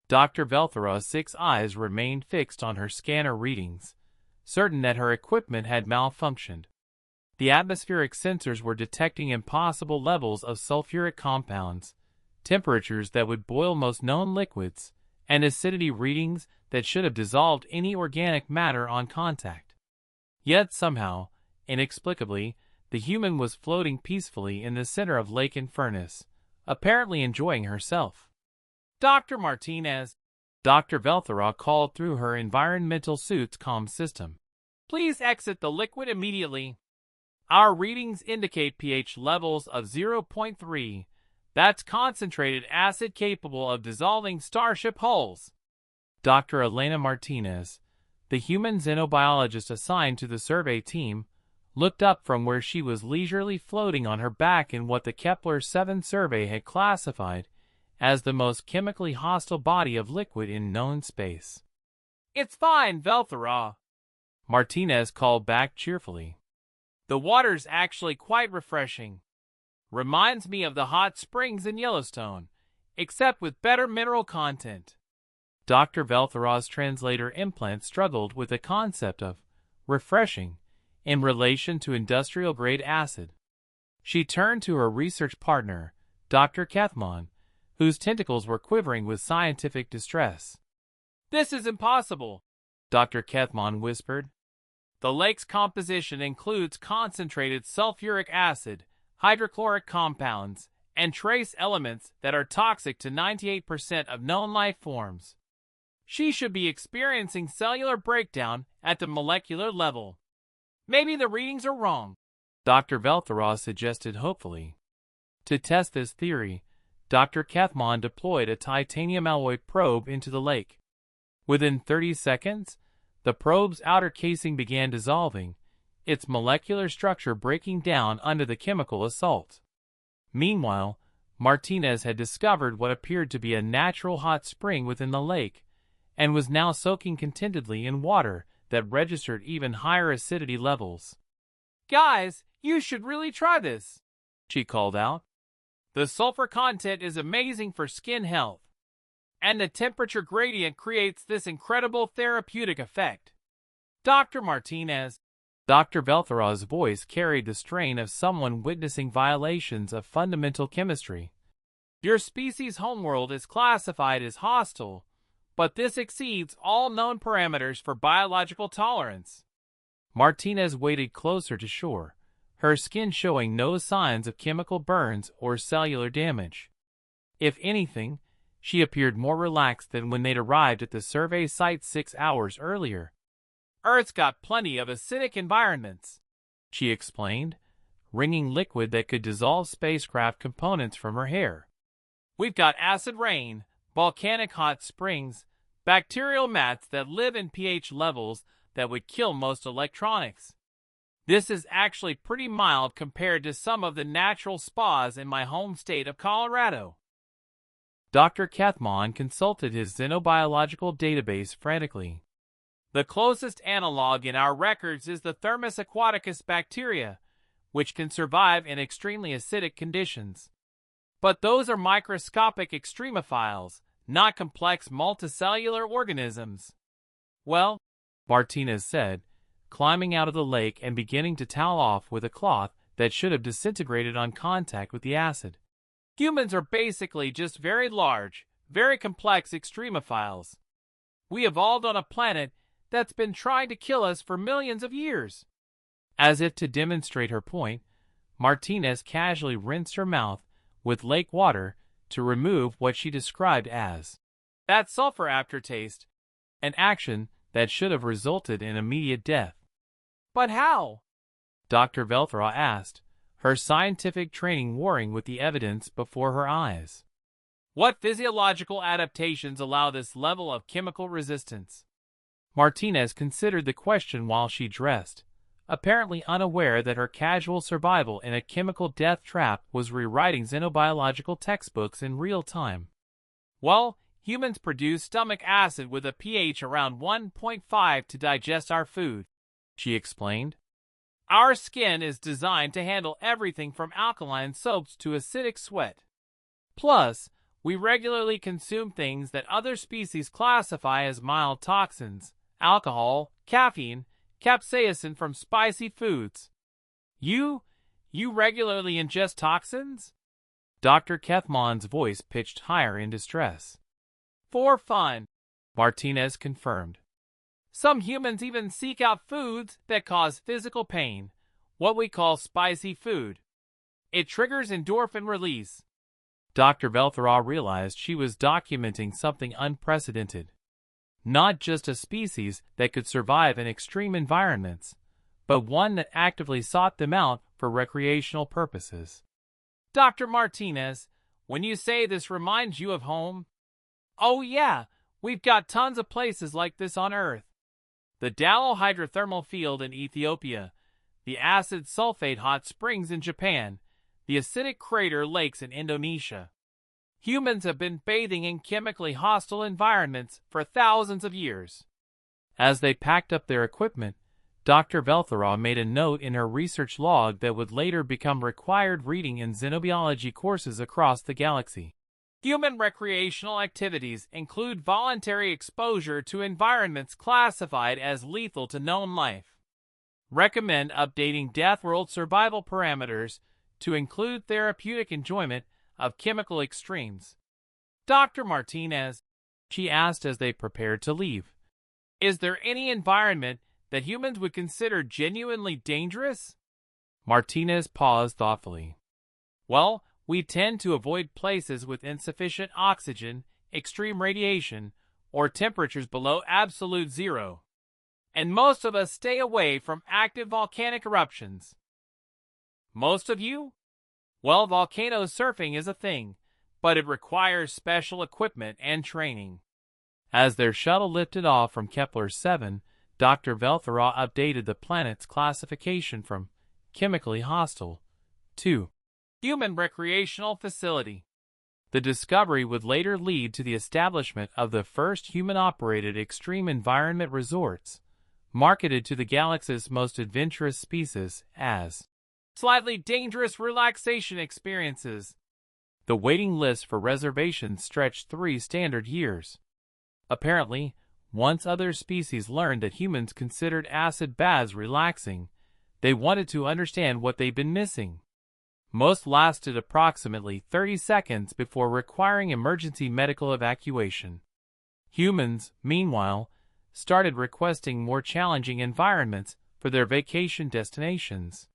Dr. Velthera's 6 eyes remained fixed on her scanner readings, certain that her equipment had malfunctioned. The atmospheric sensors were detecting impossible levels of sulfuric compounds, temperatures that would boil most known liquids, and acidity readings that should have dissolved any organic matter on contact. Yet somehow, inexplicably, the human was floating peacefully in the center of Lake Infernus, apparently enjoying herself. "Dr. Martinez," Dr. Velthera called through her environmental suit's comm system. "Please exit the liquid immediately. Our readings indicate pH levels of 0.3. That's concentrated acid capable of dissolving starship hulls." Dr. Elena Martinez, the human xenobiologist assigned to the survey team, looked up from where she was leisurely floating on her back in what the Kepler-7 survey had classified as the most chemically hostile body of liquid in known space. "It's fine, Velthera," Martinez called back cheerfully. "The water's actually quite refreshing. Reminds me of the hot springs in Yellowstone, except with better mineral content." Dr. Velthera's translator implant struggled with the concept of refreshing in relation to industrial-grade acid. She turned to her research partner, Dr. Kathman, whose tentacles were quivering with scientific distress. "This is impossible," Dr. Kathman whispered. "The lake's composition includes concentrated sulfuric acid, hydrochloric compounds, and trace elements that are toxic to 98% of known life forms. She should be experiencing cellular breakdown at the molecular level. Maybe the readings are wrong," Dr. Velthera suggested hopefully. To test this theory, Dr. Kathman deployed a titanium alloy probe into the lake. Within 30 seconds, the probe's outer casing began dissolving, its molecular structure breaking down under the chemical assault. Meanwhile, Martinez had discovered what appeared to be a natural hot spring within the lake, and was now soaking contentedly in water that registered even higher acidity levels. "Guys, you should really try this," she called out. "The sulfur content is amazing for skin health, and the temperature gradient creates this incredible therapeutic effect." "Dr. Martinez," Dr. Velthera's voice carried the strain of someone witnessing violations of fundamental chemistry. "Your species' homeworld is classified as hostile, but this exceeds all known parameters for biological tolerance." Martinez waded closer to shore, her skin showing no signs of chemical burns or cellular damage. If anything, she appeared more relaxed than when they'd arrived at the survey site 6 hours earlier. "Earth's got plenty of acidic environments," she explained, wringing liquid that could dissolve spacecraft components from her hair. "We've got acid rain, volcanic hot springs, bacterial mats that live in pH levels that would kill most electronics. This is actually pretty mild compared to some of the natural spas in my home state of Colorado." Dr. Kathman consulted his xenobiological database frantically. "The closest analog in our records is the Thermus aquaticus bacteria, which can survive in extremely acidic conditions. But those are microscopic extremophiles, not complex multicellular organisms." "Well," Martinez said, climbing out of the lake and beginning to towel off with a cloth that should have disintegrated on contact with the acid, "humans are basically just very large, very complex extremophiles. We evolved on a planet that's been trying to kill us for millions of years." As if to demonstrate her point, Martinez casually rinsed her mouth with lake water to remove what she described as that sulfur aftertaste, an action that should have resulted in immediate death. "But how?" Dr. Velthera asked, her scientific training warring with the evidence before her eyes. "What physiological adaptations allow this level of chemical resistance?" Martinez considered the question while she dressed, apparently unaware that her casual survival in a chemical death trap was rewriting xenobiological textbooks in real time. "Well, humans produce stomach acid with a pH around 1.5 to digest our food," she explained. "Our skin is designed to handle everything from alkaline soaps to acidic sweat. Plus, We regularly consume things that other species classify as mild toxins: alcohol, caffeine, capsaicin from spicy foods. You regularly ingest toxins? Dr. Kethmon's voice pitched higher in distress. For fun, Martinez confirmed. Some humans even seek out foods that cause physical pain, what we call spicy food. It triggers endorphin release. Dr. Velthera realized she was documenting something unprecedented. Not just a species that could survive in extreme environments, but one that actively sought them out for recreational purposes. Dr. Martinez, when you say this reminds you of home? Oh yeah, we've got tons of places like this on Earth. The Dallo hydrothermal field in Ethiopia, the acid sulfate hot springs in Japan, the acidic crater lakes in Indonesia. Humans have been bathing in chemically hostile environments for thousands of years. As they packed up their equipment, Dr. Velthera made a note in her research log that would later become required reading in xenobiology courses across the galaxy. Human recreational activities include voluntary exposure to environments classified as lethal to known life. Recommend updating Deathworld survival parameters to include therapeutic enjoyment of chemical extremes. Dr. Martinez, she asked as they prepared to leave, is there any environment that humans would consider genuinely dangerous? Martinez paused thoughtfully. Well, we tend to avoid places with insufficient oxygen, extreme radiation, or temperatures below absolute zero. And most of us stay away from active volcanic eruptions. Most of you? Well, volcano surfing is a thing, but it requires special equipment and training. As their shuttle lifted off from Kepler-7, Dr. Velthera updated the planet's classification from chemically hostile to human recreational facility. The discovery would later lead to the establishment of the first human-operated extreme environment resorts, marketed to the galaxy's most adventurous species as slightly dangerous relaxation experiences. The waiting list for reservations stretched 3 standard years. Apparently, once other species learned that humans considered acid baths relaxing, they wanted to understand what they'd been missing. Most lasted approximately 30 seconds before requiring emergency medical evacuation. Humans, meanwhile, started requesting more challenging environments for their vacation destinations.